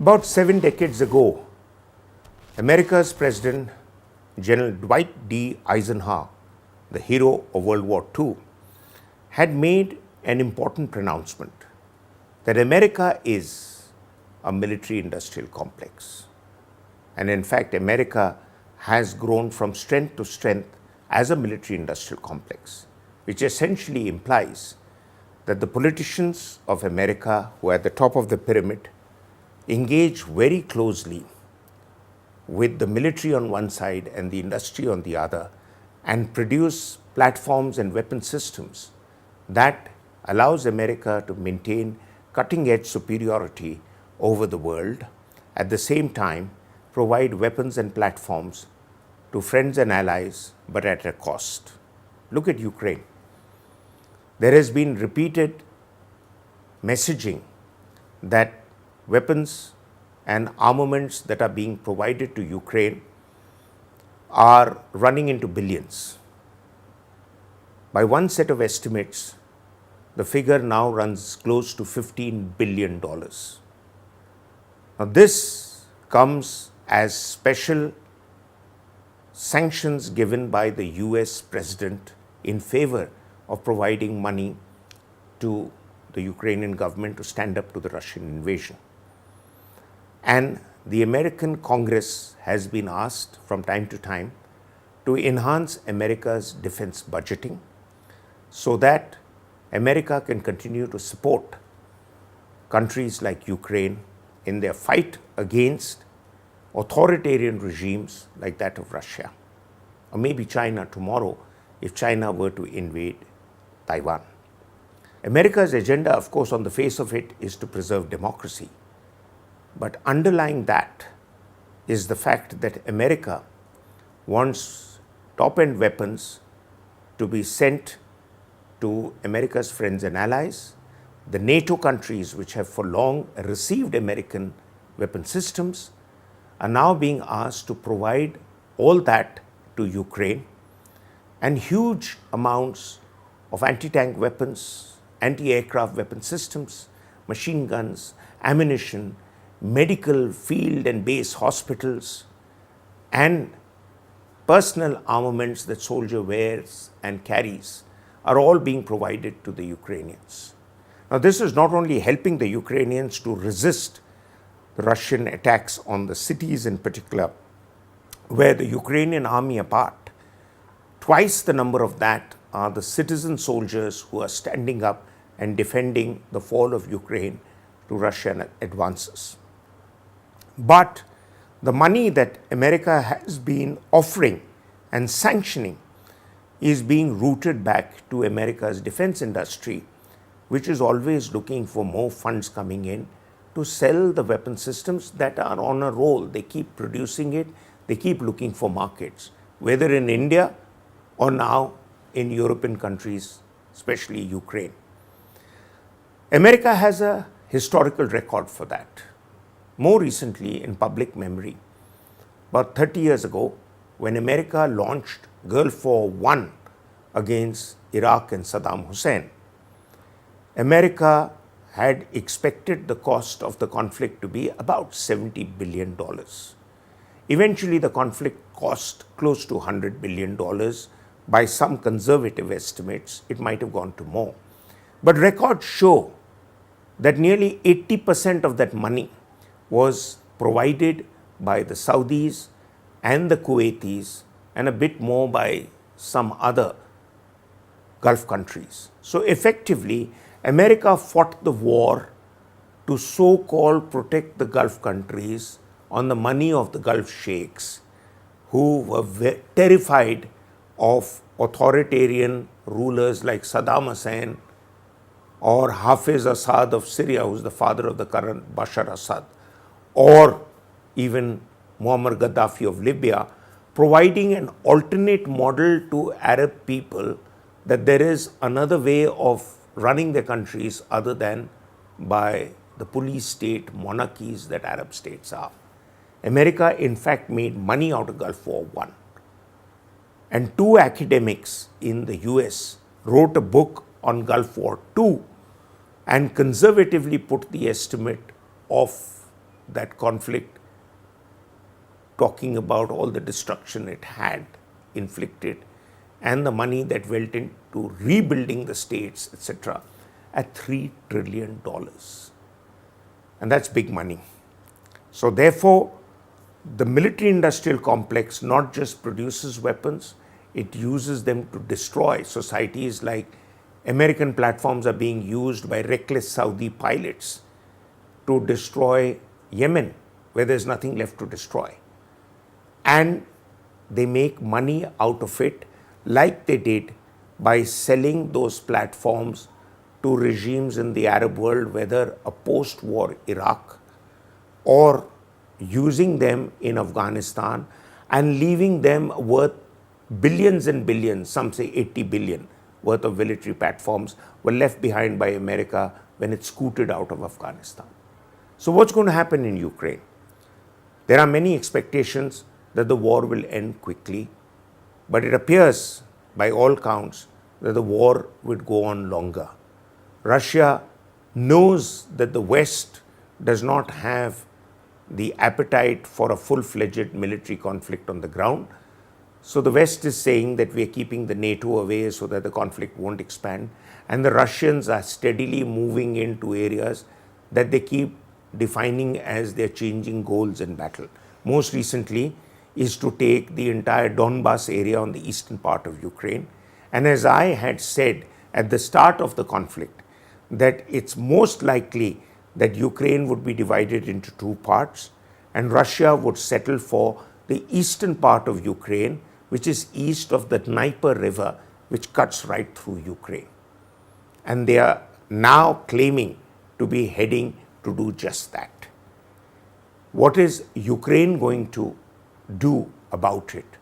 About 7 decades ago, America's President General Dwight D. Eisenhower, the hero of World War II, had made an important pronouncement that America is a military-industrial complex. And in fact, America has grown from strength to strength as a military-industrial complex, which essentially implies that the politicians of America who are at the top of the pyramid engage very closely with the military on one side and the industry on the other and produce platforms and weapon systems that allows America to maintain cutting-edge superiority over the world, at the same time provide weapons and platforms to friends and allies, but at a cost. Look at Ukraine. There has been repeated messaging that weapons and armaments that are being provided to Ukraine are running into billions. By one set of estimates, the figure now runs close to $15 billion. Now, this comes as special sanctions given by the US president in favor of providing money to the Ukrainian government to stand up to the Russian invasion. And the American Congress has been asked from time to time to enhance America's defense budgeting so that America can continue to support countries like Ukraine in their fight against authoritarian regimes like that of Russia, or maybe China tomorrow if China were to invade Taiwan. America's agenda, of course, on the face of it is to preserve democracy. But underlying that is the fact that America wants top-end weapons to be sent to America's friends and allies. The NATO countries, which have for long received American weapon systems, are now being asked to provide all that to Ukraine, and huge amounts of anti-tank weapons, anti-aircraft weapon systems, machine guns, ammunition, medical field and base hospitals, and personal armaments that soldier wears and carries are all being provided to the Ukrainians. Now, this is not only helping the Ukrainians to resist the Russian attacks on the cities in particular, where the Ukrainian army are part. Twice the number of that are the citizen soldiers who are standing up and defending the fall of Ukraine to Russian advances. But the money that America has been offering and sanctioning is being routed back to America's defense industry, which is always looking for more funds coming in to sell the weapon systems that are on a roll. They keep producing it, they keep looking for markets, whether in India or now in European countries, especially Ukraine. America has a historical record for that. More recently, in public memory, about 30 years ago, when America launched Gulf War I against Iraq and Saddam Hussein, America had expected the cost of the conflict to be about $70 billion. Eventually, the conflict cost close to $100 billion. By some conservative estimates, it might have gone to more. But records show that nearly 80% of that money was provided by the Saudis and the Kuwaitis, and a bit more by some other Gulf countries. So effectively, America fought the war to so-called protect the Gulf countries on the money of the Gulf sheikhs, who were terrified of authoritarian rulers like Saddam Hussein or Hafiz Assad of Syria, who is the father of the current Bashar Assad, or even Muammar Gaddafi of Libya, providing an alternate model to Arab people that there is another way of running their countries other than by the police state monarchies that Arab states are. America, in fact, made money out of Gulf War I. And two academics in the US wrote a book on Gulf War II and conservatively put the estimate of that conflict, talking about all the destruction it had inflicted and the money that went into rebuilding the states, etc., at $3 trillion. And that's big money. So therefore, the military-industrial complex not just produces weapons, it uses them to destroy societies. Like American platforms are being used by reckless Saudi pilots to destroy Yemen, where there's nothing left to destroy. And they make money out of it, like they did by selling those platforms to regimes in the Arab world, whether a post-war Iraq or using them in Afghanistan and leaving them worth billions and billions, some say 80 billion worth of military platforms were left behind by America when it scooted out of Afghanistan. So what's going to happen in Ukraine? There are many expectations that the war will end quickly, but it appears by all counts that the war would go on longer. Russia knows that the West does not have the appetite for a full-fledged military conflict on the ground. So the West is saying that we are keeping the NATO away so that the conflict won't expand. And the Russians are steadily moving into areas that they keep defining as their changing goals in battle. Most recently is to take the entire Donbas area on the eastern part of Ukraine. And as I had said at the start of the conflict, that it's most likely that Ukraine would be divided into two parts and Russia would settle for the eastern part of Ukraine, which is east of the Dnieper River, which cuts right through Ukraine. And they are now claiming to be heading to do just that. What is Ukraine going to do about it?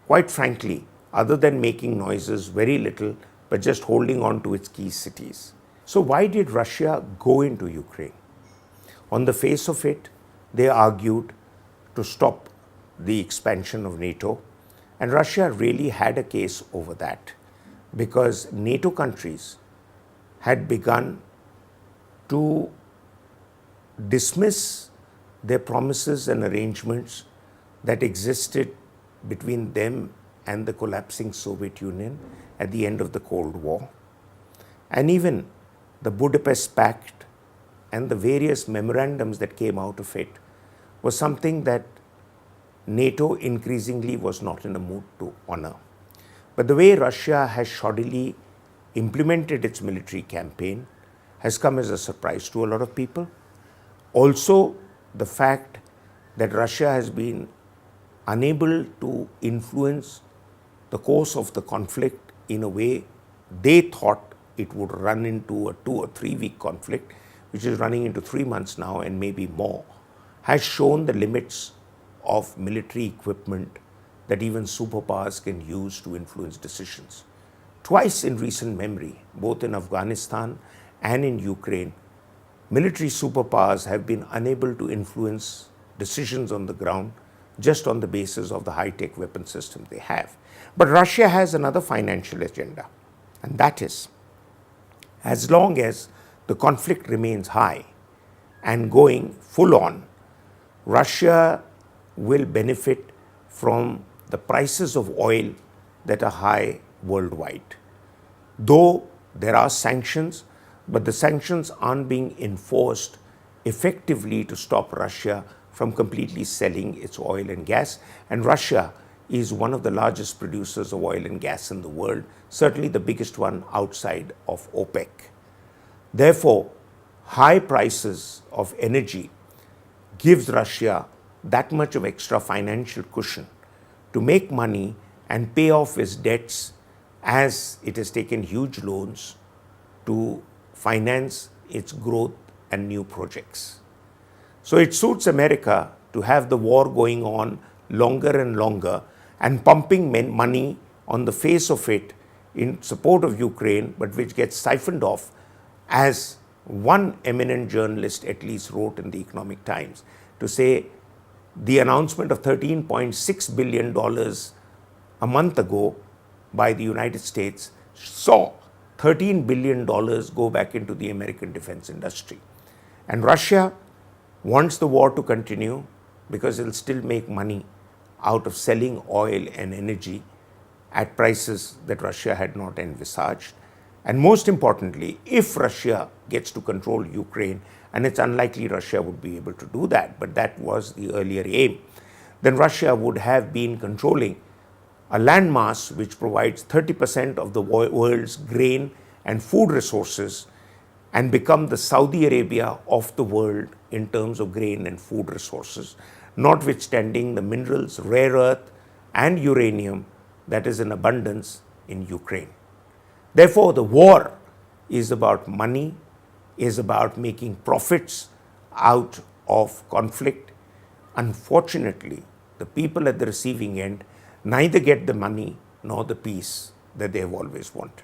Quite frankly, other than making noises, very little, but just holding on to its key cities. So why did Russia go into Ukraine? On the face of it, they argued to stop the expansion of NATO, and Russia really had a case over that because NATO countries had begun to dismiss their promises and arrangements that existed between them and the collapsing Soviet Union at the end of the Cold War. And even the Budapest Pact and the various memorandums that came out of it was something that NATO increasingly was not in a mood to honor. But the way Russia has shoddily implemented its military campaign has come as a surprise to a lot of people. Also, the fact that Russia has been unable to influence the course of the conflict in a way they thought it would run into a 2 or 3 week conflict, which is running into 3 months now and maybe more, has shown the limits of military equipment that even superpowers can use to influence decisions. Twice in recent memory, both in Afghanistan and in Ukraine, military superpowers have been unable to influence decisions on the ground just on the basis of the high-tech weapon system they have. But Russia has another financial agenda, and that is, as long as the conflict remains high and going full on, Russia will benefit from the prices of oil that are high worldwide. Though there are sanctions, but the sanctions aren't being enforced effectively to stop Russia from completely selling its oil and gas. And Russia is one of the largest producers of oil and gas in the world, certainly the biggest one outside of OPEC. Therefore, high prices of energy gives Russia that much of extra financial cushion to make money and pay off its debts, as it has taken huge loans to finance its growth and new projects. So it suits America to have the war going on longer and longer and pumping money on the face of it in support of Ukraine, but which gets siphoned off, as one eminent journalist at least wrote in the Economic Times, to say the announcement of $13.6 billion a month ago by the United States saw $13 billion go back into the American defense industry. And Russia wants the war to continue because it'll still make money out of selling oil and energy at prices that Russia had not envisaged. And most importantly, if Russia gets to control Ukraine, and it's unlikely Russia would be able to do that, but that was the earlier aim, then Russia would have been controlling a landmass which provides 30% of the world's grain and food resources and become the Saudi Arabia of the world in terms of grain and food resources, notwithstanding the minerals, rare earth and uranium that is in abundance in Ukraine. Therefore, the war is about money, is about making profits out of conflict. Unfortunately, the people at the receiving end neither get the money nor the peace that they have always wanted.